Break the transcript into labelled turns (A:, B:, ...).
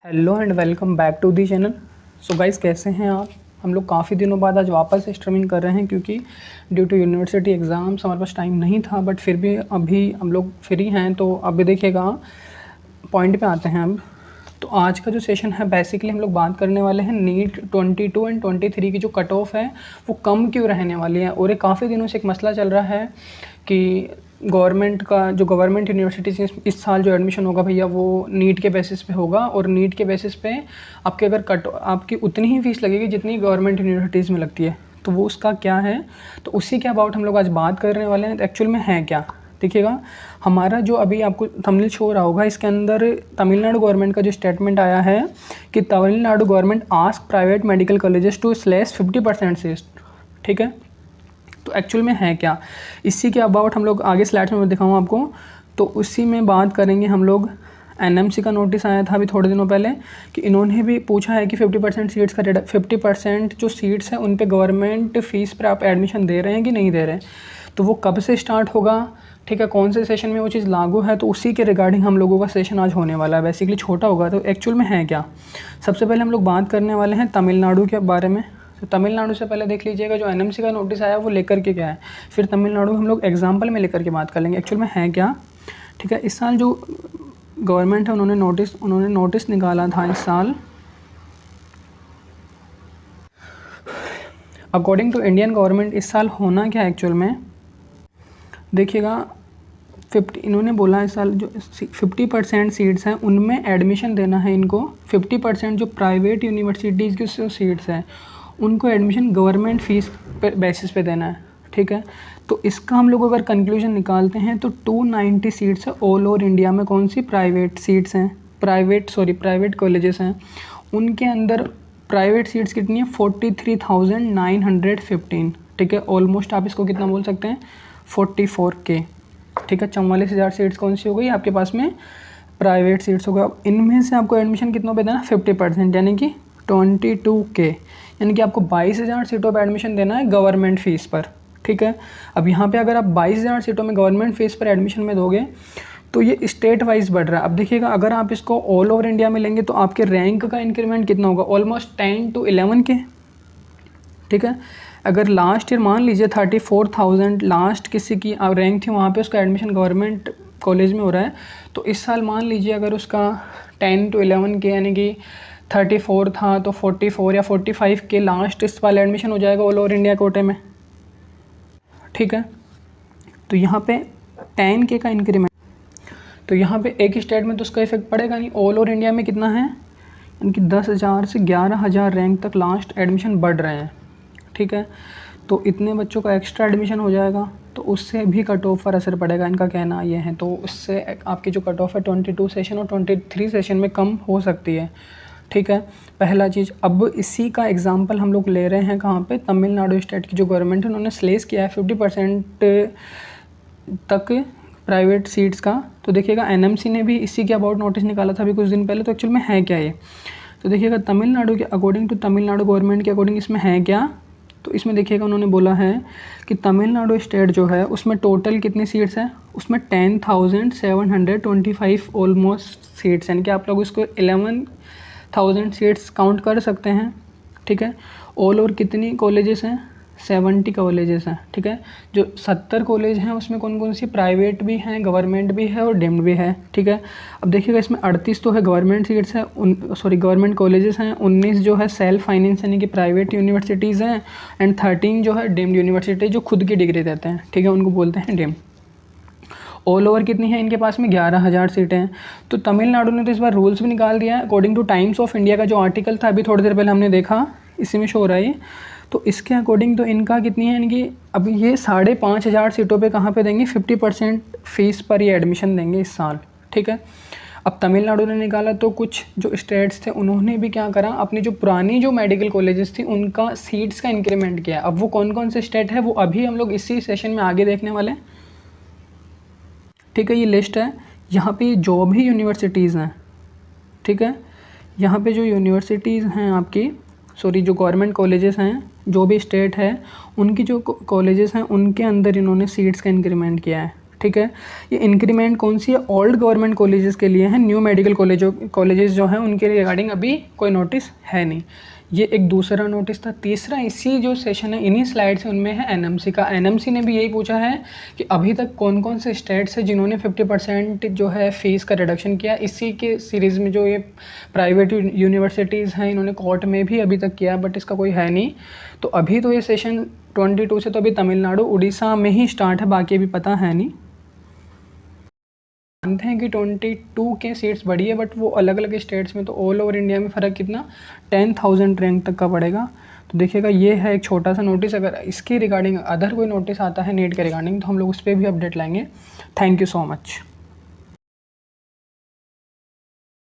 A: Hello and welcome back to the channel. So guys, कैसे हैं आप? हम लोग काफ़ी दिनों बाद आज वापस स्ट्रीमिंग कर रहे हैं क्योंकि ड्यू टू यूनिवर्सिटी एग्ज़ाम्स हमारे पास टाइम नहीं था, बट फिर भी अभी हम लोग फ्री हैं। तो अभी देखिएगा, पॉइंट पे आते हैं अब। तो आज का जो सेशन है, बेसिकली हम लोग बात करने वाले हैं नीट 22 एंड 23 की जो कट ऑफ है वो कम क्यों रहने वाली है। और ये काफ़ी दिनों से एक मसला चल रहा है कि गवर्नमेंट का जो गवर्नमेंट यूनिवर्सिटीज़ इस साल जो एडमिशन होगा भैया वो नीट के बेसिस पे होगा, और नीट के बेसिस पे आपके अगर आपकी उतनी ही फ़ीस लगेगी जितनी गवर्नमेंट यूनिवर्सिटीज़ में लगती है। तो वो उसका क्या है, तो उसी के अबाउट हम लोग आज बात करने वाले हैं। तो एक्चुअल में है क्या, देखिएगा, हमारा जो अभी आपको थंबनेल शो रहा होगा, इसके अंदर तमिलनाडु गवर्नमेंट का जो स्टेटमेंट आया है कि Tamil Nadu government ask private medical colleges to slash 50% seats. ठीक है, तो एक्चुअल में है क्या, इसी के अबाउट हम लोग आगे स्लाइड्स में दिखाऊँ आपको। तो उसी में बात करेंगे हम लोग। एनएमसी का नोटिस आया था अभी थोड़े दिनों पहले कि इन्होंने भी पूछा है कि 50% सीट्स का 50% जो सीट्स हैं उन पे गवर्नमेंट फ़ीस पर आप एडमिशन दे रहे हैं कि नहीं दे रहे हैं, तो वो कब से स्टार्ट होगा, ठीक है, कौन से सेशन में वो चीज़ लागू है। तो उसी के रिगार्डिंग हम लोगों का सेशन आज होने वाला है। बेसिकली छोटा होगा। तो एक्चुअल में है क्या, सबसे पहले हम लोग बात करने वाले हैं तमिलनाडु के बारे में। तो तमिलनाडु से पहले देख लीजिएगा जो एनएमसी का नोटिस आया वो लेकर के क्या है, फिर तमिलनाडु हम लोग एग्जाम्पल में लेकर के बात कर लेंगे एक्चुअल में है क्या। ठीक है, इस साल जो गवर्नमेंट है उन्होंने नोटिस निकाला था इस साल। अकॉर्डिंग टू इंडियन गवर्नमेंट इस साल होना क्या है एक्चुअल में, देखिएगा, 50 इन्होंने बोला इस साल जो 50% सीट्स हैं उनमें एडमिशन देना है इनको। 50% जो प्राइवेट यूनिवर्सिटीज़ की जो सीट्स हैं उनको एडमिशन गवर्नमेंट फ़ीस बेसिस पे देना है। ठीक है, तो इसका हम लोग अगर कंक्लूजन निकालते हैं तो 290 सीट्स है ऑल ओवर इंडिया में। कौन सी प्राइवेट सीट्स हैं, प्राइवेट कॉलेजेस हैं, उनके अंदर प्राइवेट सीट्स कितनी है 43,915। ठीक है, ऑलमोस्ट आप इसको कितना बोल सकते हैं 44K। ठीक है, 44,000 सीट्स कौन सी हो गई आपके पास में, प्राइवेट सीट्स होगा। अब इनमें से आपको एडमिशन कितना पे देना, 50% यानी कि 22K, यानी कि आपको 22,000 सीटों पर एडमिशन देना है गवर्नमेंट फ़ीस पर। ठीक है, अब यहाँ पे अगर आप 22,000 सीटों में गवर्नमेंट फ़ीस पर एडमिशन में दोगे तो ये स्टेट वाइज बढ़ रहा है। अब देखिएगा, अगर आप इसको ऑल ओवर इंडिया में लेंगे तो आपके रैंक का इंक्रीमेंट कितना होगा, ऑलमोस्ट 10 to 11K। ठीक है, अगर लास्ट ईयर मान लीजिए 34,000 लास्ट किसी की रैंक थी, वहाँ पे उसका एडमिशन गवर्नमेंट कॉलेज में हो रहा है, तो इस साल मान लीजिए अगर उसका 10 to 11K यानी कि 34 था तो 44 या 45K लास्ट इस वाला एडमिशन हो जाएगा ऑल ओवर इंडिया कोटे में। ठीक है, तो यहाँ पे 10K का इंक्रीमेंट, तो यहाँ पे एक स्टेट में तो उसका इफेक्ट पड़ेगा नहीं, ऑल ओवर इंडिया में कितना है, यानी कि 10,000 से 11,000 रैंक तक लास्ट एडमिशन बढ़ रहे हैं। ठीक है, तो इतने बच्चों का एक्स्ट्रा एडमिशन हो जाएगा तो उससे भी कट ऑफ पर असर पड़ेगा, इनका कहना ये है। तो उससे आपकी जो कट ऑफ है 22 सेशन और 23 सेशन में कम हो सकती है। ठीक है, पहला चीज़। अब इसी का एग्जांपल हम लोग ले रहे हैं कहाँ पे, तमिलनाडु स्टेट की जो गवर्नमेंट है उन्होंने स्लेस किया है 50% तक प्राइवेट सीट्स का। तो देखिएगा, एनएमसी ने भी इसी के अबाउट नोटिस निकाला था अभी कुछ दिन पहले। तो एक्चुअल में है क्या ये, तो देखिएगा तमिलनाडु के अकॉर्डिंग टू तमिलनाडु गवर्नमेंट के अकॉर्डिंग इसमें है क्या, तो इसमें देखिएगा उन्होंने बोला है कि तमिलनाडु स्टेट जो है उसमें टोटल कितनी सीट्स हैं, उसमें 10,725 ऑलमोस्ट सीट्स, यानी कि आप लोग इसको 11,000 सीट्स काउंट कर सकते हैं। ठीक है, ऑल ओवर कितनी कॉलेजेस हैं, 70 कॉलेजेस हैं। ठीक है, जो 70 कॉलेज हैं उसमें कौन कौन सी प्राइवेट भी हैं, गवर्नमेंट भी है और डीम्ड भी है। ठीक है, अब देखिएगा इसमें 38 तो है गवर्नमेंट सीट्स हैं, गवर्नमेंट कॉलेजेस हैं, 19 जो है सेल्फ फाइनेंस यानी कि प्राइवेट यूनिवर्सिटीज़ हैं, एंड 13 जो है डीम्ड यूनिवर्सिटी जो खुद की डिग्री देते हैं। ठीक है, उनको बोलते हैं डीम्ड। ऑल ओवर कितनी है इनके पास में, 11,000 सीटें हैं। तो तमिलनाडु ने तो इस बार रूल्स भी निकाल दिया है according two times of India का जो आर्टिकल था अभी थोड़ी देर पहले हमने देखा, इसी में शो हो रहा है। तो इसके अकॉर्डिंग तो इनका कितनी है, यानी कि अब ये 5,500 सीटों पे कहाँ पे देंगे, 50% फ़ीस पर ये एडमिशन देंगे इस साल। ठीक है, अब तमिलनाडु ने निकाला तो कुछ जो स्टेट्स थे उन्होंने भी क्या करा, अपनी जो पुरानी जो मेडिकल कॉलेजेस थी उनका सीट्स का इंक्रीमेंट किया। अब वो कौन कौन से स्टेट है वो अभी हम लोग इसी सेशन में आगे देखने वाले हैं। ठीक है, ये लिस्ट है, यहाँ पे जो भी यूनिवर्सिटीज़ हैं, ठीक है, यहाँ पे जो यूनिवर्सिटीज़ हैं आपकी, जो गवर्नमेंट कॉलेजेस हैं, जो भी स्टेट है उनकी जो कॉलेजेस हैं उनके अंदर इन्होंने सीट्स का इंक्रीमेंट किया है। ठीक है। ये इंक्रीमेंट कौन सी है, ओल्ड गवर्नमेंट कॉलेजेस के लिए है, न्यू मेडिकल कॉलेजेस जो हैं उनके रिगार्डिंग अभी कोई नोटिस है नहीं। ये एक दूसरा नोटिस था। तीसरा इसी जो सेशन है इन्हीं स्लाइड से उनमें है एनएमसी का। एनएमसी ने भी यही पूछा है कि अभी तक कौन कौन से स्टेट्स हैं जिन्होंने 50% जो है फ़ीस का रिडक्शन किया। इसी के सीरीज़ में जो ये प्राइवेट यूनिवर्सिटीज़ हैं इन्होंने कोर्ट में भी अभी तक किया, बट इसका कोई है नहीं। तो अभी तो ये सेशन 22 से तो अभी तमिलनाडु उड़ीसा में ही स्टार्ट है, बाकी अभी पता है नहीं। मानते हैं कि 22 के सीट्स बढ़ी है, बट वो अलग अलग स्टेट्स में, तो ऑल ओवर इंडिया में फ़र्क कितना 10,000 रैंक तक का पड़ेगा। तो देखिएगा ये है एक छोटा सा नोटिस। अगर इसके रिगार्डिंग अदर कोई नोटिस आता है नीट के रिगार्डिंग तो हम लोग उस पर भी अपडेट लाएंगे। Thank you so much.